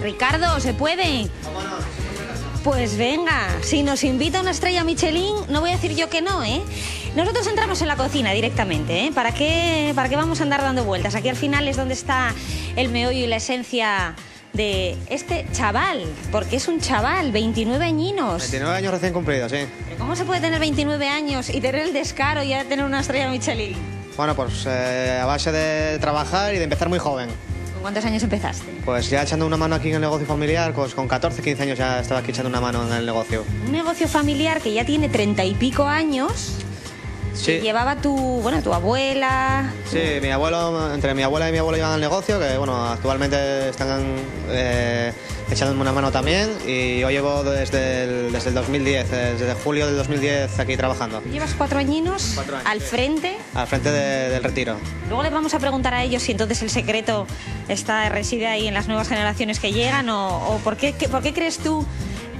Ricardo, ¿se puede? Pues venga, si nos invita una estrella Michelin, no voy a decir yo que no, ¿eh? Nosotros entramos en la cocina directamente, ¿eh? ¿Para qué vamos a andar dando vueltas? Aquí al final es donde está el meollo y la esencia de este chaval, porque es un chaval, 29 añinos. 29 años recién cumplidos, sí. ¿Pero cómo se puede tener 29 años y tener el descaro y ya tener una estrella Michelin? Bueno, pues a base de trabajar y de empezar muy joven. ¿Con cuántos años empezaste? Pues ya echando una mano aquí en el negocio familiar, pues con 14, 15 años ya estaba aquí echando una mano en el negocio. Un negocio familiar que ya tiene 30 y pico años. Sí. Llevaba tu abuela. Sí, mi abuelo, entre mi abuela y mi abuelo llevan el negocio, que bueno, actualmente están echándome una mano también, y yo llevo desde el 2010, desde julio del 2010 aquí trabajando. Llevas 4 añinos, 4 años, al frente. Al frente del retiro. Luego les vamos a preguntar a ellos si entonces el secreto reside ahí en las nuevas generaciones que llegan o por qué crees tú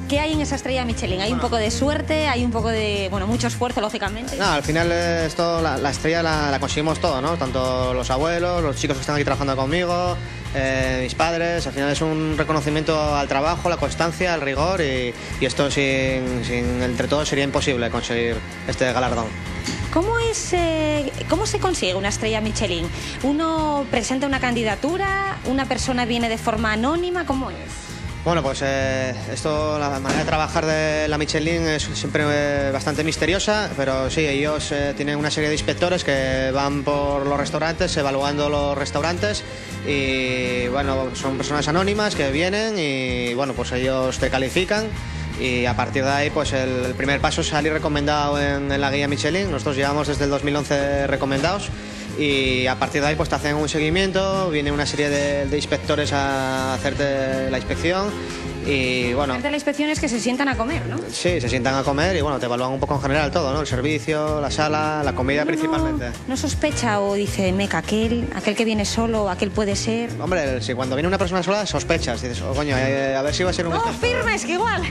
que hay en esa estrella Michelin. ¿Hay un poco de suerte? ¿Hay un poco de, mucho esfuerzo, lógicamente? No, al final esto, la estrella la conseguimos todo, ¿no? Tanto los abuelos, los chicos que están aquí trabajando conmigo, mis padres. Al final es un reconocimiento al trabajo, la constancia, el rigor, y esto entre todos sería imposible conseguir este galardón. ¿Cómo se consigue una estrella Michelin? ¿Uno presenta una candidatura? ¿Una persona viene de forma anónima? ¿Cómo es? Bueno, pues la manera de trabajar de la Michelin es siempre bastante misteriosa, pero sí, ellos tienen una serie de inspectores que van por los restaurantes, evaluando los restaurantes, y bueno, son personas anónimas que vienen y bueno, pues ellos te califican. Y a partir de ahí, pues el primer paso es salir recomendado en la guía Michelin. Nosotros llevamos desde el 2011 recomendados, y a partir de ahí pues te hacen un seguimiento, viene una serie de inspectores a hacerte la inspección. Y bueno, la inspección es que se sientan a comer, ¿no? Sí, se sientan a comer y bueno, te evalúan un poco en general todo, ¿no? El servicio, la sala, la comida principalmente. ¿No sospecha o dice, meca, aquel que viene solo, aquel puede ser? Hombre, si cuando viene una persona sola sospechas, dices, oh, coño, a ver si va a ser un inspector. Firmes, que igual.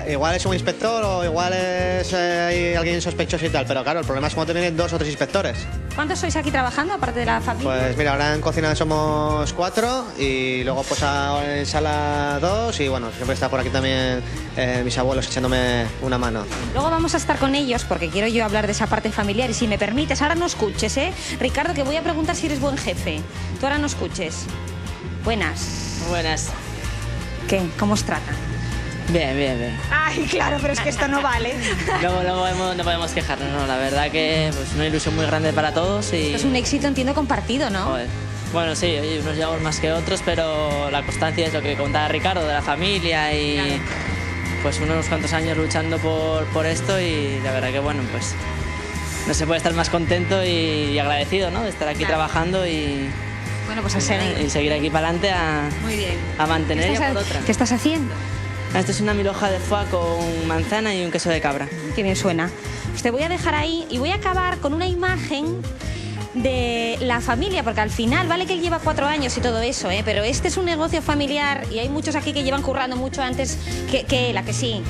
Igual es un inspector o igual es hay alguien sospechoso y tal, pero claro, el problema es cuando te vienen 2 o 3 inspectores. ¿Cuántos sois aquí trabajando, aparte de la familia? Pues mira, ahora en cocina somos 4 y luego pues en sala 2, y bueno, siempre está por aquí también mis abuelos echándome una mano. Luego vamos a estar con ellos porque quiero yo hablar de esa parte familiar, y si me permites, ahora no escuches, Ricardo, que voy a preguntar si eres buen jefe. Tú ahora no escuches. Buenas. Buenas. ¿Qué? ¿Cómo os tratan? Bien. Ay, claro, pero es que esto no vale. No podemos quejarnos, ¿no? La verdad que pues una ilusión muy grande para todos y... Esto es un éxito, entiendo, compartido, ¿no? Joder. Bueno, sí, oye, unos llevamos más que otros, pero la constancia es lo que contaba Ricardo, de la familia y... Claro. Pues unos cuantos años luchando por esto, y la verdad que bueno, pues no se puede estar más contento y agradecido, ¿no? De estar aquí trabajando y... Bueno, pues a seguir. Y seguir aquí para adelante Muy bien. A mantener y a por otra. ¿Qué estás haciendo? Esto es una milhoja de foie con manzana y un queso de cabra. Qué bien suena. Pues te voy a dejar ahí y voy a acabar con una imagen de la familia, porque al final, vale que él lleva 4 años y todo eso, pero este es un negocio familiar y hay muchos aquí que llevan currando mucho antes que él, ¿a que sí?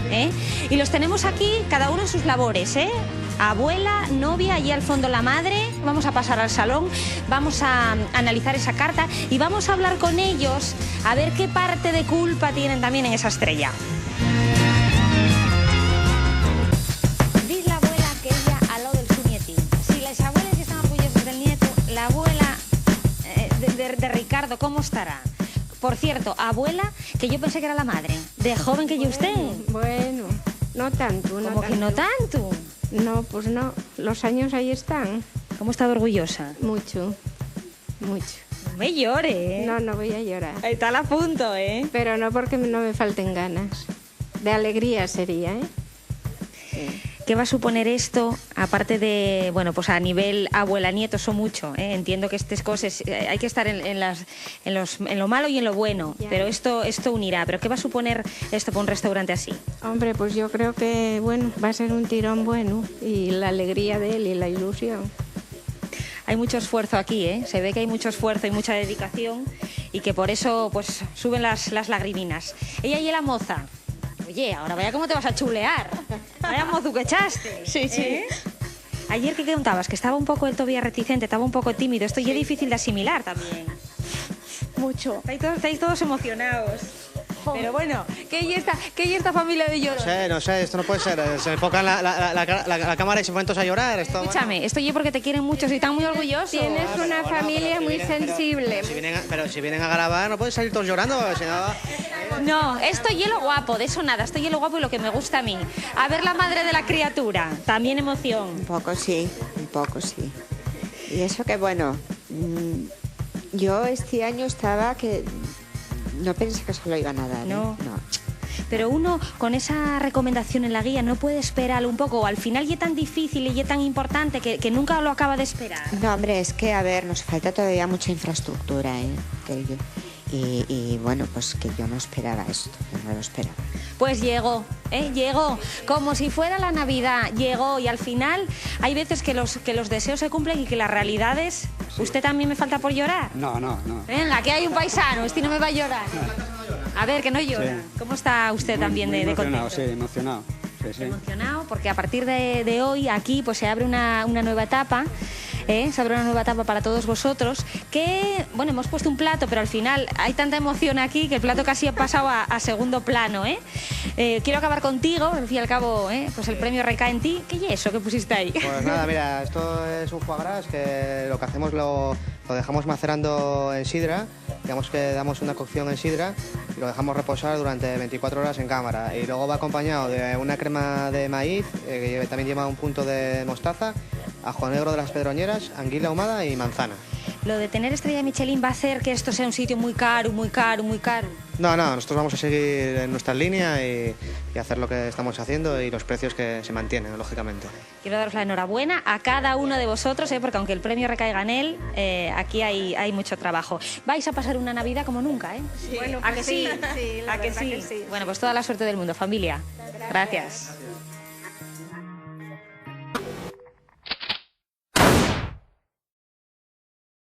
Y los tenemos aquí, cada uno en sus labores, abuela, novia, allí al fondo la madre. Vamos a pasar al salón, vamos a analizar esa carta y vamos a hablar con ellos a ver qué parte de culpa tienen también en esa estrella. Dice la abuela que ella al lado del su nietín. Si las abuelas ya están orgullosas del nieto, la abuela de Ricardo, ¿cómo estará? Por cierto, abuela, que yo pensé que era la madre. ¿De joven que yo usted? Bueno, no tanto. ¿Cómo que no tanto? No, pues no. Los años ahí están. ¿Cómo está orgullosa? Mucho. No me llore, No voy a llorar. Ahí está a punto, Pero no porque no me falten ganas. De alegría sería, Sí. ¿Qué va a suponer esto, aparte de, pues a nivel abuela-nieto, son mucho, Entiendo que estas cosas, hay que estar en lo malo y en lo bueno, ya. Pero esto unirá. ¿Pero qué va a suponer esto para un restaurante así? Hombre, pues yo creo que, va a ser un tirón bueno, y la alegría de él y la ilusión. Hay mucho esfuerzo aquí, Se ve que hay mucho esfuerzo y mucha dedicación, y que por eso, pues, suben las lagriminas. Ella y la moza. Oye, ahora vaya cómo te vas a chulear. Vaya mozu que echaste. Sí. Ayer que contabas que estaba un poco él todavía reticente, estaba un poco tímido. Esto ya es difícil de asimilar también. Mucho. Estáis todos emocionados. Pero bueno, ¿qué hay esta familia de lloros? No sé, esto no puede ser. Se enfoca la cámara y se ponen todos a llorar. Esto, Escúchame, esto yo porque te quieren mucho, soy tan muy orgulloso. Tienes una familia muy sensible. Pero si vienen a grabar, no pueden salir todos llorando. Si No, esto hielo guapo, de eso nada, esto hielo guapo y lo que me gusta a mí. A ver la madre de la criatura, también emoción. Un poco sí. Y eso que bueno, yo este año estaba que no pensé que se lo iban a dar. No. Pero uno con esa recomendación en la guía no puede esperar un poco, o al final ya es tan difícil y ya tan importante que nunca lo acaba de esperar. No, hombre, es que a ver, nos falta todavía mucha infraestructura, y bueno, pues que yo no esperaba esto, no lo esperaba. Pues llegó, como si fuera la Navidad, llegó y al final hay veces que los deseos se cumplen y que las realidades... Sí. ¿Usted también me falta por llorar? No. Venga, que hay un paisano, este no me va a llorar. A ver, que no llora. Sí. ¿Cómo está usted también de contento? Sí, emocionado. Sí. Emocionado porque a partir de hoy aquí pues se abre una nueva etapa. Se abre una nueva etapa para todos vosotros que, bueno, hemos puesto un plato, pero al final hay tanta emoción aquí que el plato casi ha pasado a segundo plano, quiero acabar contigo, al fin y al cabo, pues el premio recae en ti. ¿Qué es eso que pusiste ahí? Pues nada, mira, esto es un foie gras que lo que hacemos lo dejamos macerando en sidra, digamos que damos una cocción en sidra y lo dejamos reposar durante 24 horas en cámara y luego va acompañado de una crema de maíz que también lleva un punto de mostaza, ajo negro de las Pedroñeras, anguila ahumada y manzana. ¿Lo de tener estrella Michelin va a hacer que esto sea un sitio muy caro? No, nosotros vamos a seguir en nuestra línea y hacer lo que estamos haciendo y los precios que se mantienen, lógicamente. Quiero daros la enhorabuena a cada uno de vosotros, porque aunque el premio recaiga en él, aquí hay mucho trabajo. Vais a pasar una Navidad como nunca, Sí. Bueno, ¿A que sí? Sí, ¿A que sí? Bueno, pues toda la suerte del mundo, familia. Gracias.